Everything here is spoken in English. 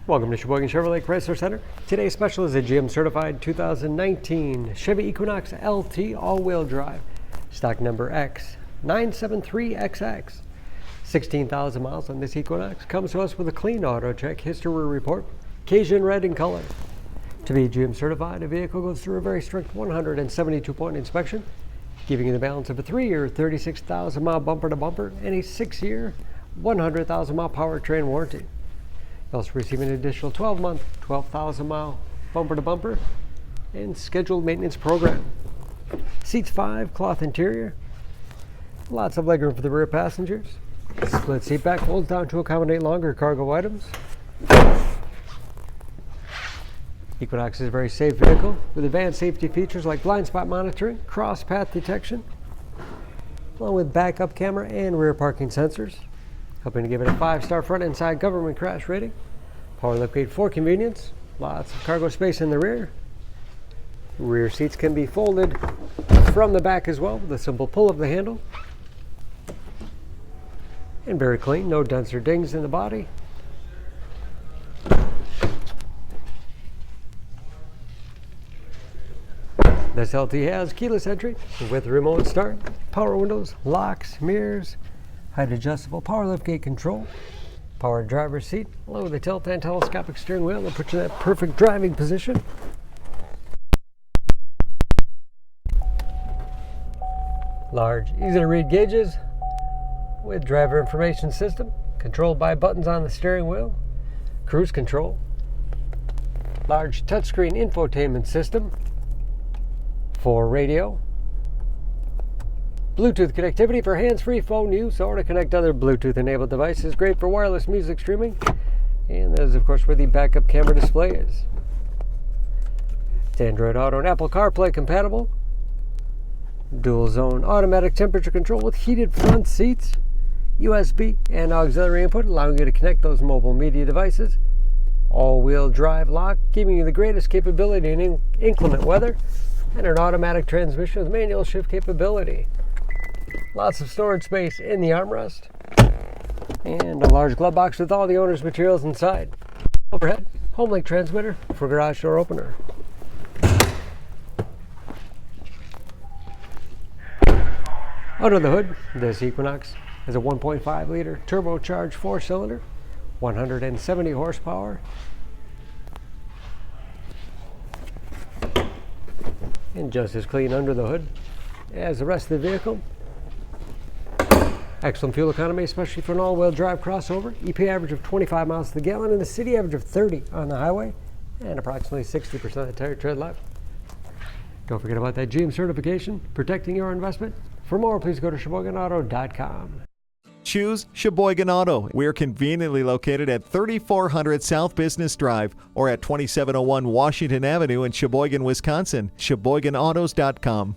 Welcome to Sheboygan Chevrolet Chrysler Center. Today's special is a GM certified 2019 Chevy Equinox LT all-wheel drive, stock number X973XX. 16,000 miles on this Equinox. Comes to us with a clean auto check history report, Cajun Red in color. To be GM certified, a vehicle goes through a very strict 172-point inspection, giving you the balance of a 3-year, 36,000-mile bumper-to-bumper and a 6-year, 100,000-mile powertrain warranty. You'll also receive an additional 12-month, 12,000-mile bumper-to-bumper and scheduled maintenance program. Seats 5, cloth interior. Lots of legroom for the rear passengers. Split seat back folds down to accommodate longer cargo items. Equinox is a very safe vehicle with advanced safety features like blind spot monitoring, cross path detection, along with backup camera and rear parking sensors. Hoping to give it a 5-star front and side government crash rating. Power liftgate for convenience. Lots of cargo space in the rear. Rear seats can be folded from the back as well with a simple pull of the handle. And very clean, no dents or dings in the body. This LT has keyless entry with remote start, power windows, locks, mirrors, height adjustable power liftgate control, power driver's seat, along with a tilt and telescopic steering wheel that puts you in that perfect driving position. Large, easy to read gauges with driver information system, controlled by buttons on the steering wheel, cruise control, large touchscreen infotainment system for radio, Bluetooth connectivity for hands-free phone use or to connect other Bluetooth-enabled devices. Great for wireless music streaming. And that is, of course, where the backup camera display is. It's Android Auto and Apple CarPlay compatible. Dual-zone automatic temperature control with heated front seats. USB and auxiliary input, allowing you to connect those mobile media devices. All-wheel drive lock, giving you the greatest capability in inclement weather. And an automatic transmission with manual shift capability. Lots of storage space in the armrest. And a large glove box with all the owner's materials inside. Overhead, home link transmitter for garage door opener. Under the hood, this Equinox has a 1.5-liter turbocharged 4-cylinder, 170 horsepower. And just as clean under the hood as the rest of the vehicle. Excellent fuel economy, especially for an all-wheel drive crossover. EPA average of 25 miles to the gallon and the city average of 30 on the highway, and approximately 60% of the tire tread left. Don't forget about that GM certification, protecting your investment. For more, please go to SheboyganAuto.com. Choose Sheboygan Auto. We're conveniently located at 3400 South Business Drive or at 2701 Washington Avenue in Sheboygan, Wisconsin. SheboyganAutos.com.